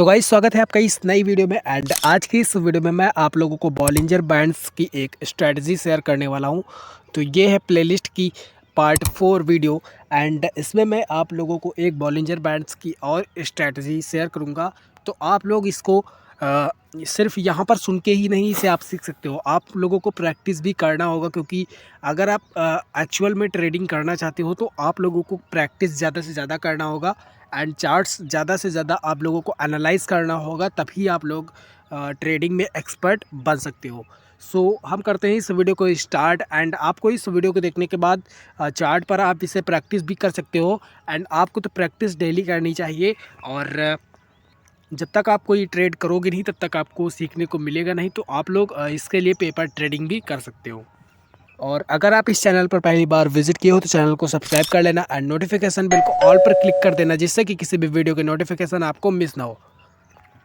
तो गाइस स्वागत है आपका इस नई वीडियो में। एंड आज की इस वीडियो में मैं आप लोगों को बॉलिंजर बैंड्स की एक स्ट्रेटजी शेयर करने वाला हूं। तो ये है प्लेलिस्ट की पार्ट 4 वीडियो। एंड इसमें मैं आप लोगों को एक बॉलिंजर बैंड्स की और स्ट्रेटजी शेयर करूंगा। तो आप लोग इसको सिर्फ यहाँ पर सुन के ही नहीं इसे आप सीख सकते हो, आप लोगों को प्रैक्टिस भी करना होगा। क्योंकि अगर आप एक्चुअल में ट्रेडिंग करना चाहते हो तो आप लोगों को प्रैक्टिस ज़्यादा से ज़्यादा करना होगा एंड चार्ट्स ज़्यादा से ज़्यादा आप लोगों को एनालाइज करना होगा, तभी आप लोग ट्रेडिंग में एक्सपर्ट बन सकते हो। सो हम करते हैं इस वीडियो को स्टार्ट। एंड आपको इस वीडियो को देखने के बाद चार्ट पर आप इसे प्रैक्टिस भी कर सकते हो। एंड आपको तो प्रैक्टिस डेली करनी चाहिए। और जब तक आप कोई ट्रेड करोगे नहीं तब तक आपको सीखने को मिलेगा नहीं। तो आप लोग इसके लिए पेपर ट्रेडिंग भी कर सकते हो। और अगर आप इस चैनल पर पहली बार विजिट किए हो तो चैनल को सब्सक्राइब कर लेना एंड नोटिफिकेशन बेल को ऑल पर क्लिक कर देना, जिससे कि किसी भी वीडियो के नोटिफिकेशन आपको मिस ना हो।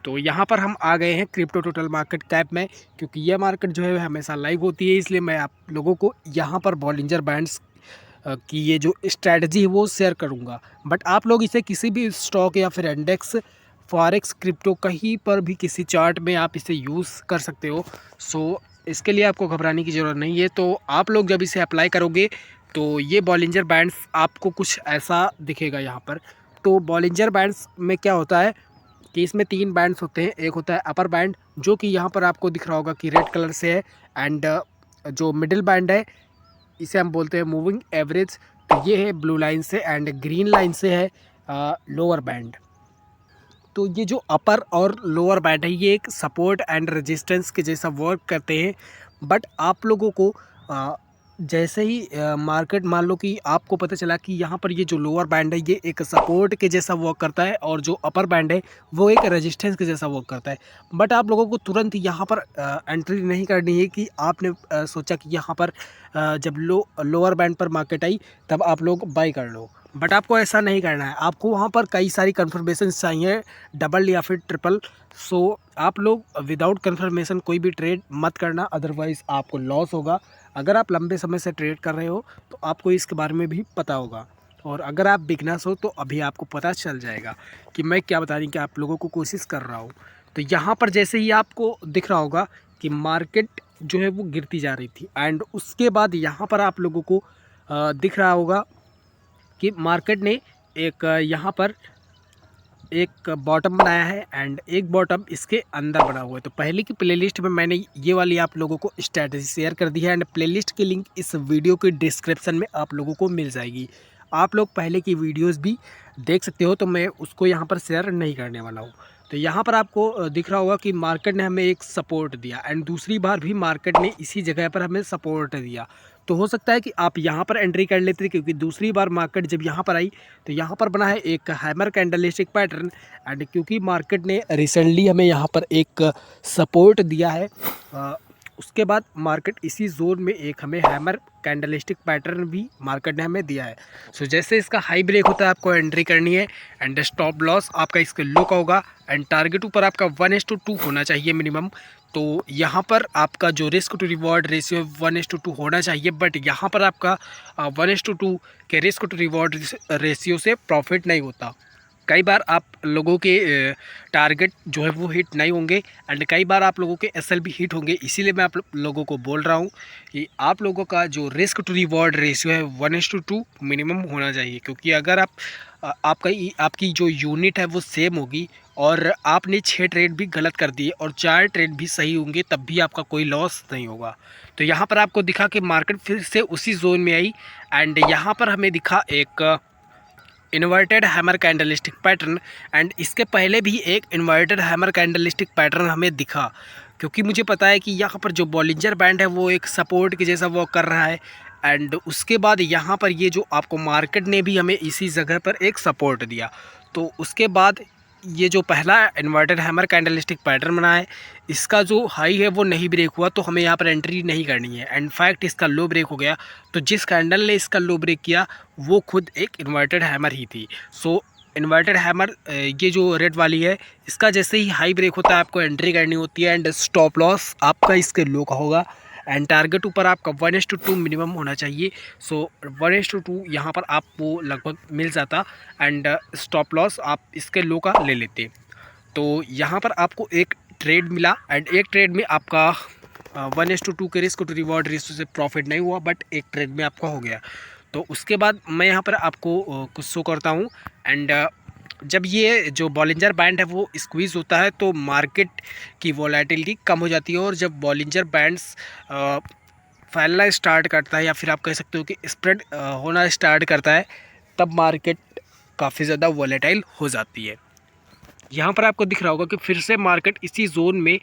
तो यहाँ पर हम आ गए हैं क्रिप्टो टोटल मार्केट कैप में। क्योंकि यह मार्केट जो है हमेशा लाइव होती है, इसलिए मैं आप लोगों को यहाँ पर बॉलिंजर बैंड्स की ये जो स्ट्रैटेजी है वो शेयर करूँगा। बट आप लोग इसे किसी भी स्टॉक या फिर इंडेक्स, फॉरेक्स, क्रिप्टो कहीं पर भी किसी चार्ट में आप इसे यूज़ कर सकते हो। सो इसके लिए आपको घबराने की ज़रूरत नहीं है। तो आप लोग जब इसे अप्लाई करोगे तो ये बॉलिंजर बैंड्स आपको कुछ ऐसा दिखेगा यहाँ पर। तो बॉलिंजर बैंड्स में क्या होता है कि इसमें 3 बैंड्स होते हैं। एक होता है अपर बैंड जो कि यहाँ पर आपको दिख रहा होगा कि रेड कलर से है। एंड जो मिडिल बैंड है इसे हम बोलते हैं मूविंग एवरेज, तो ये है ब्लू लाइन से। एंड ग्रीन लाइन से है लोअर बैंड। तो ये जो अपर और लोअर बैंड है ये एक सपोर्ट एंड रेजिस्टेंस के जैसा वर्क करते हैं। बट आप लोगों को जैसे ही मार्केट, मान लो कि आपको पता चला कि यहाँ पर ये जो लोअर बैंड है ये एक सपोर्ट के जैसा वर्क करता है और जो अपर बैंड है वो एक रेजिस्टेंस के जैसा वर्क करता है। बट आप लोगों को तुरंत यहाँ पर एंट्री नहीं करनी है कि आपने सोचा कि यहाँ पर जब लोअर बैंड पर मार्केट आई तब आप लोग बाई कर लो। बट आपको ऐसा नहीं करना है, आपको वहाँ पर कई सारी कन्फर्मेशन चाहिए, डबल या फिर ट्रिपल। सो आप लोग विदाउट कन्फर्मेशन कोई भी ट्रेड मत करना, अदरवाइज़ आपको लॉस होगा। अगर आप लंबे समय से ट्रेड कर रहे हो तो आपको इसके बारे में भी पता होगा। और अगर आप बिगनर्स हो तो अभी आपको पता चल जाएगा कि मैं क्या बताने की आप लोगों को कोशिश कर रहा हूँ। तो यहाँ पर जैसे ही आपको दिख रहा होगा कि मार्केट जो है वो गिरती जा रही थी एंड उसके बाद यहाँ पर आप लोगों को दिख रहा होगा कि मार्केट ने एक यहाँ पर एक बॉटम बनाया है एंड एक बॉटम इसके अंदर बना हुआ है। तो पहले की प्लेलिस्ट में मैंने ये वाली आप लोगों को स्ट्रैटेजी शेयर कर दी है एंड प्लेलिस्ट की लिंक इस वीडियो के डिस्क्रिप्शन में आप लोगों को मिल जाएगी। आप लोग पहले की वीडियोस भी देख सकते हो, तो मैं उसको यहाँ पर शेयर नहीं करने वाला हूँ। तो यहाँ पर आपको दिख रहा होगा कि मार्केट ने हमें एक सपोर्ट दिया एंड दूसरी बार भी मार्केट ने इसी जगह पर हमें सपोर्ट दिया। तो हो सकता है कि आप यहाँ पर एंट्री कर लेते थे, क्योंकि दूसरी बार मार्केट जब यहाँ पर आई तो यहाँ पर बना है एक हैमर कैंडलस्टिक पैटर्न। एंड क्योंकि मार्केट ने रिसेंटली हमें यहाँ पर एक सपोर्ट दिया है, उसके बाद मार्केट इसी जोन में एक हमें हैमर कैंडलस्टिक पैटर्न भी मार्केट ने हमें दिया है। सो जैसे इसका हाई ब्रेक होता है आपको एंट्री करनी है एंड स्टॉप लॉस आपका इसके लो का होगा एंड टारगेट ऊपर आपका 1:2 होना चाहिए मिनिमम। तो यहाँ पर आपका जो रिस्क टू रिवॉर्ड रेशियो 1:2 होना चाहिए। बट यहाँ पर आपका 1:2 के रिस्क टू रिवॉर्ड रेशियो से प्रॉफिट नहीं होता। कई बार आप लोगों के टारगेट जो है वो हिट नहीं होंगे एंड कई बार आप लोगों के एसएल भी हिट होंगे। इसीलिए मैं आप लोगों को बोल रहा हूँ कि आप लोगों का जो रिस्क टू रिवॉर्ड रेशियो है 1:2 मिनिमम होना चाहिए। क्योंकि अगर आपकी जो यूनिट है वो सेम होगी और आपने 6 ट्रेड भी गलत कर दिए और 4 ट्रेड भी सही होंगे तब भी आपका कोई लॉस नहीं होगा। तो यहाँ पर आपको दिखा कि मार्केट फिर से उसी जोन में आई एंड यहाँ पर हमें दिखा एक inverted hammer candlestick pattern and इसके पहले भी एक इन्वर्टेड हैमर कैंडलस्टिक पैटर्न हमें दिखा। क्योंकि मुझे पता है कि यहाँ पर जो बॉलिंजर बैंड है वो एक सपोर्ट के जैसा वर्क कर रहा है एंड उसके बाद यहाँ पर ये जो आपको मार्केट ने भी हमें इसी जगह पर एक सपोर्ट दिया। तो उसके बाद ये जो पहला इन्वर्टेड हैमर कैंडलस्टिक पैटर्न बना है इसका जो हाई है वो नहीं ब्रेक हुआ, तो हमें यहाँ पर एंट्री नहीं करनी है। एंड फैक्ट इसका लो ब्रेक हो गया। तो जिस कैंडल ने इसका लो ब्रेक किया वो खुद एक इन्वर्टेड हैमर ही थी। सो इन्वर्टेड हैमर ये जो रेड वाली है इसका जैसे ही हाई ब्रेक होता है आपको एंट्री करनी होती है एंड स्टॉप लॉस आपका इसके लो का होगा एंड टारगेट ऊपर आपका 1:2 मिनिमम होना चाहिए। सो 1:2 यहाँ पर आपको लगभग मिल जाता एंड स्टॉप लॉस आप इसके लो का ले लेते। तो यहाँ पर आपको एक ट्रेड मिला एंड एक ट्रेड में आपका 1:2 के रिस्क टू रिवॉर्ड रेशियो से प्रॉफिट नहीं हुआ, बट एक ट्रेड में आपका हो गया। तो उसके बाद मैं यहाँ पर आपको कुछ शो करता हूँ। एंड जब ये जो बॉलिंजर बैंड है वो स्क्वीज़ होता है तो मार्केट की वॉलेटिलिटी कम हो जाती है, और जब बॉलिंजर बैंड्स फैलना स्टार्ट करता है या फिर आप कह सकते हो कि स्प्रेड होना स्टार्ट करता है, तब मार्केट काफ़ी ज़्यादा वॉलेटाइल हो जाती है। यहाँ पर आपको दिख रहा होगा कि फिर से मार्केट इसी जोन में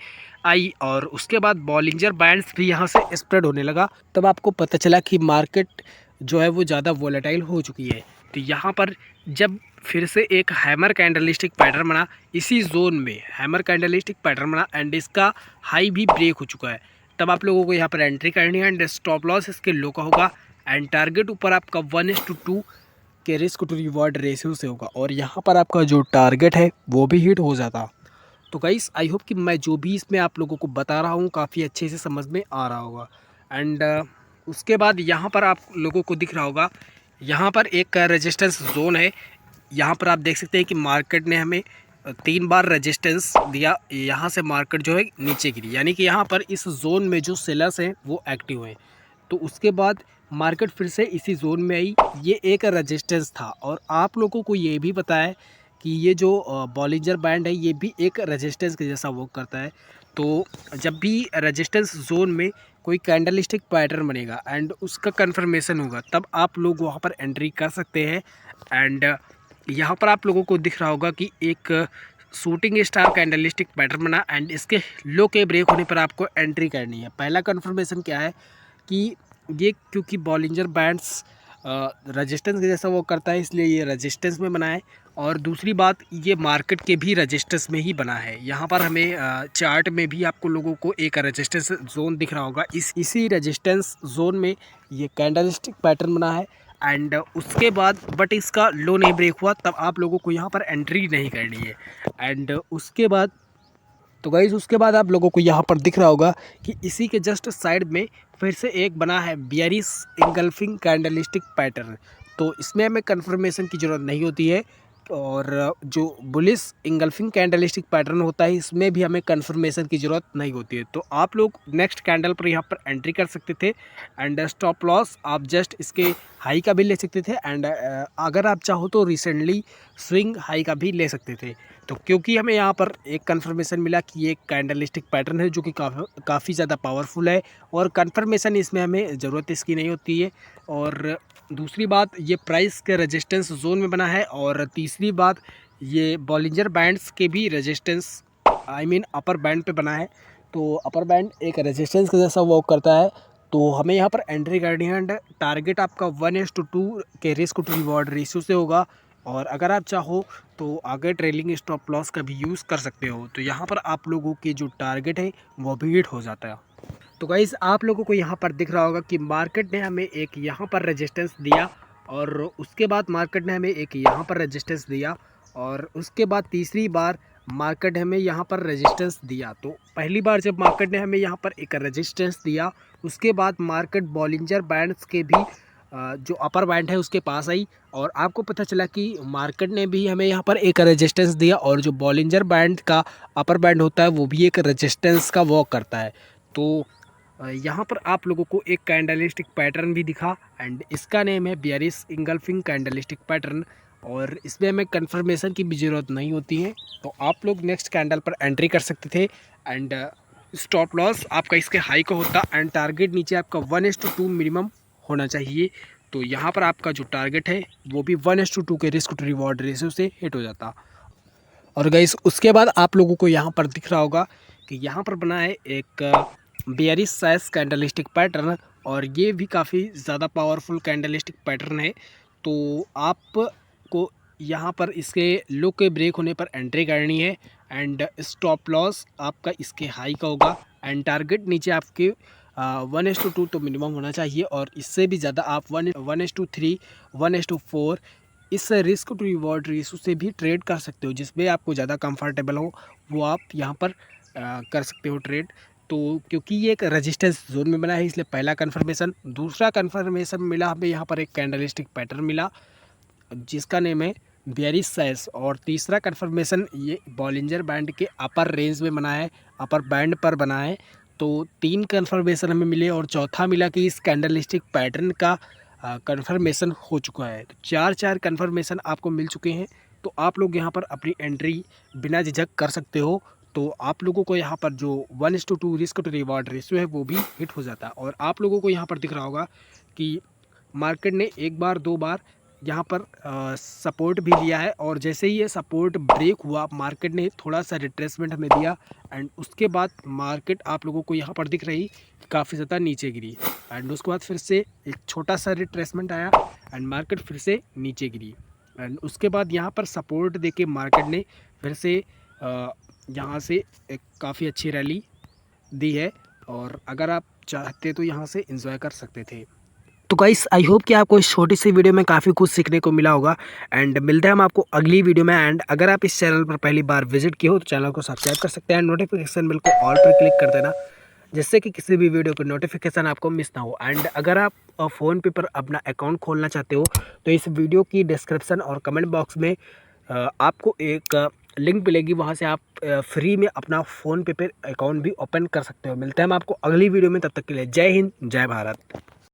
आई और उसके बाद बॉलिंजर बैंड्स भी यहाँ से स्प्रेड होने लगा। तब आपको पता चला कि मार्केट जो है वो ज़्यादा वॉलेटाइल हो चुकी है। तो यहाँ पर जब फिर से एक हैमर कैंडलस्टिक पैटर्न बना इसी जोन में, हैमर कैंडलस्टिक पैटर्न बना एंड इसका हाई भी ब्रेक हो चुका है, तब आप लोगों को यहाँ पर एंट्री करनी है। एंड स्टॉप लॉस इसके लो का होगा एंड टारगेट ऊपर आपका 1:2 के रिस्क टू रिवॉर्ड रेशियो से होगा, और यहाँ पर आपका जो टारगेट है वो भी हिट हो जाता। तो गाइस आई होप कि मैं जो भी इसमें आप लोगों को बता रहा हूँ काफ़ी अच्छे से समझ में आ रहा होगा। एंड उसके बाद यहाँ पर आप लोगों को दिख रहा होगा, यहाँ पर एक रेजिस्टेंस जोन है। यहाँ पर आप देख सकते हैं कि मार्केट ने हमें 3 बार रेजिस्टेंस दिया, यहाँ से मार्केट जो है नीचे गिरी, यानी कि यहाँ पर इस जोन में जो सेलर्स हैं वो एक्टिव हैं। तो उसके बाद मार्केट फिर से इसी जोन में आई, ये एक रेजिस्टेंस था। और आप लोगों को ये भी पता है कि ये जो बॉलिंजर बैंड है ये भी एक रेजिस्टेंस के जैसा वर्क करता है। तो जब भी रेजिस्टेंस जोन में कोई कैंडलस्टिक पैटर्न बनेगा एंड उसका कंफर्मेशन होगा, तब आप लोग वहाँ पर एंट्री कर सकते हैं। एंड यहाँ पर आप लोगों को दिख रहा होगा कि एक शूटिंग स्टार कैंडलस्टिक पैटर्न बना एंड इसके लो के ब्रेक होने पर आपको एंट्री करनी है। पहला कंफर्मेशन क्या है कि ये क्योंकि बॉलिंजर बैंड्स रेजिस्टेंस के जैसा वो करता है, इसलिए ये रेजिस्टेंस में बना है। और दूसरी बात, ये मार्केट के भी रेजिस्टेंस में ही बना है। यहाँ पर हमें चार्ट में भी आपको लोगों को एक रेजिस्टेंस जोन दिख रहा होगा, इसी रेजिस्टेंस जोन में ये कैंडलस्टिक पैटर्न बना है। एंड उसके बाद बट इसका लो नहीं ब्रेक हुआ, तब आप लोगों को यहाँ पर एंट्री नहीं करनी है। एंड उसके बाद तो गाइस उसके बाद आप लोगों को यहाँ पर दिख रहा होगा कि इसी के जस्ट साइड में फिर से एक बना है बियरिश इंगल्फिंग कैंडलस्टिक पैटर्न। तो इसमें हमें कंफर्मेशन की ज़रूरत नहीं होती है, और जो बुलिश इंगल्फिंग कैंडलस्टिक पैटर्न होता है इसमें भी हमें कंफर्मेशन की ज़रूरत नहीं होती है। तो आप लोग नेक्स्ट कैंडल पर यहाँ पर एंट्री कर सकते थे एंड स्टॉप लॉस आप जस्ट इसके हाई का भी ले सकते थे। एंड अगर आप चाहो तो रिसेंटली स्विंग हाई का भी ले सकते थे। तो क्योंकि हमें यहाँ पर एक कंफर्मेशन मिला कि ये कैंडलस्टिक पैटर्न है जो कि काफ़ी ज़्यादा पावरफुल है, और कंफर्मेशन इसमें हमें ज़रूरत इसकी नहीं होती है। और दूसरी बात, ये प्राइस के रेजिस्टेंस जोन में बना है। और तीसरी बात, ये बॉलिंजर बैंड्स के भी रेजिस्टेंस अपर बैंड पे बना है। तो अपर बैंड एक रेजिस्टेंस के जैसा वर्क करता है। तो हमें यहाँ पर एंट्री करनी है एंड टारगेट आपका 1:2 के रिस्क टू रिवॉर्ड रेशियो से होगा। और अगर आप चाहो तो आगे ट्रेलिंग स्टॉप लॉस का भी यूज़ कर सकते हो। तो यहाँ पर आप लोगों के जो टारगेट है वो भी हिट हो जाता है। तो गाइस आप लोगों को यहाँ पर दिख रहा होगा कि मार्केट ने हमें एक यहाँ पर रेजिस्टेंस दिया, और उसके बाद मार्केट ने हमें एक यहाँ पर रेजिस्टेंस दिया, और उसके बाद तीसरी बार मार्केट हमें यहाँ पर रेजिस्टेंस दिया। तो पहली बार जब मार्केट ने हमें यहाँ पर एक रेजिस्टेंस दिया, उसके बाद मार्केट बॉलिंजर बैंड्स के भी जो अपर बैंड है उसके पास आई, और आपको पता चला कि मार्केट ने भी हमें यहाँ पर एक रेजिस्टेंस दिया, और जो बॉलिंजर बैंड का अपर बैंड होता है वो भी एक रेजिस्टेंस का वर्क करता है। तो यहाँ पर आप लोगों को एक कैंडलस्टिक पैटर्न भी दिखा एंड इसका नेम है बियरिश इंगल्फिंग कैंडलस्टिक पैटर्न, और इसमें हमें कंफर्मेशन की भी ज़रूरत नहीं होती है। तो आप लोग नेक्स्ट कैंडल पर एंट्री कर सकते थे। एंड स्टॉप लॉस आपका इसके हाई का होता एंड टारगेट नीचे आपका 1:2 मिनिमम होना चाहिए। तो यहाँ पर आपका जो टारगेट है वो भी 1:2 के रिस्क टू रिवॉर्ड रेशियो से हिट हो जाता। और गाइस उसके बाद आप लोगों को यहाँ पर दिख रहा होगा कि यहाँ पर बना है एक बेयरिश साइज कैंडलस्टिक पैटर्न, और ये भी काफ़ी ज़्यादा पावरफुल कैंडलस्टिक पैटर्न है। तो आपको यहाँ पर इसके लो के ब्रेक होने पर एंट्री करनी है एंड स्टॉप लॉस आपका इसके हाई का होगा एंड टारगेट नीचे आपके 1:2 तो मिनिमम होना चाहिए, और इससे भी ज़्यादा आप 1:3 1:4 इस रिस्क टू रिवॉर्ड रेशो से भी ट्रेड कर सकते हो, जिसमें आपको ज़्यादा कंफर्टेबल हो वो आप यहाँ पर कर सकते हो ट्रेड। तो क्योंकि ये एक रेजिस्टेंस जोन में बना है इसलिए पहला कंफर्मेशन। दूसरा कंफर्मेशन मिला हमें यहाँ पर एक कैंडलस्टिक पैटर्न मिला जिसका नेम है वेरी साइज। और तीसरा कन्फर्मेशन ये बॉलिंजर बैंड के अपर रेंज में बना है, अपर बैंड पर बना है। तो 3 कन्फर्मेशन हमें मिले और चौथा मिला कि इस कैंडलस्टिक पैटर्न का कन्फर्मेशन हो चुका है। तो 4 कन्फर्मेशन आपको मिल चुके हैं। तो आप लोग यहाँ पर अपनी एंट्री बिना झिझक कर सकते हो। तो आप लोगों को यहाँ पर जो 1:2 रिस्क टू रिवॉर्ड रेशियो है वो भी हिट हो जाता है। और आप लोगों को यहाँ पर दिख रहा होगा कि मार्केट ने एक बार 2 बार यहाँ पर सपोर्ट भी लिया है, और जैसे ही ये सपोर्ट ब्रेक हुआ मार्केट ने थोड़ा सा रिट्रेसमेंट हमें दिया, एंड उसके बाद मार्केट आप लोगों को यहाँ पर दिख रही काफ़ी ज़्यादा नीचे गिरी, एंड उसके बाद फिर से एक छोटा सा रिट्रेसमेंट आया एंड मार्केट फिर से नीचे गिरी। एंड उसके बाद यहाँ पर सपोर्ट देके मार्केट ने फिर से यहाँ से एक काफ़ी अच्छी रैली दी है, और अगर आप चाहते तो यहाँ से एंजॉय कर सकते थे। तो गाइस आई होप कि आपको इस छोटी सी वीडियो में काफ़ी कुछ सीखने को मिला होगा, एंड मिलते हैं हम आपको अगली वीडियो में। एंड अगर आप इस चैनल पर पहली बार विजिट किए हो तो चैनल को सब्सक्राइब कर सकते हैं, नोटिफिकेशन बेल को ऑल पर क्लिक कर देना, जिससे कि किसी भी वीडियो का नोटिफिकेशन आपको मिस ना हो। एंड अगर आप फ़ोन पे पर अपना अकाउंट खोलना चाहते हो तो इस वीडियो की डिस्क्रिप्शन और कमेंट बॉक्स में आपको एक लिंक मिलेगी, वहाँ से आप फ्री में अपना फ़ोन पे पर अकाउंट भी ओपन कर सकते हो। मिलते हैं हम आपको अगली वीडियो में, तब तक के लिए जय हिंद जय भारत।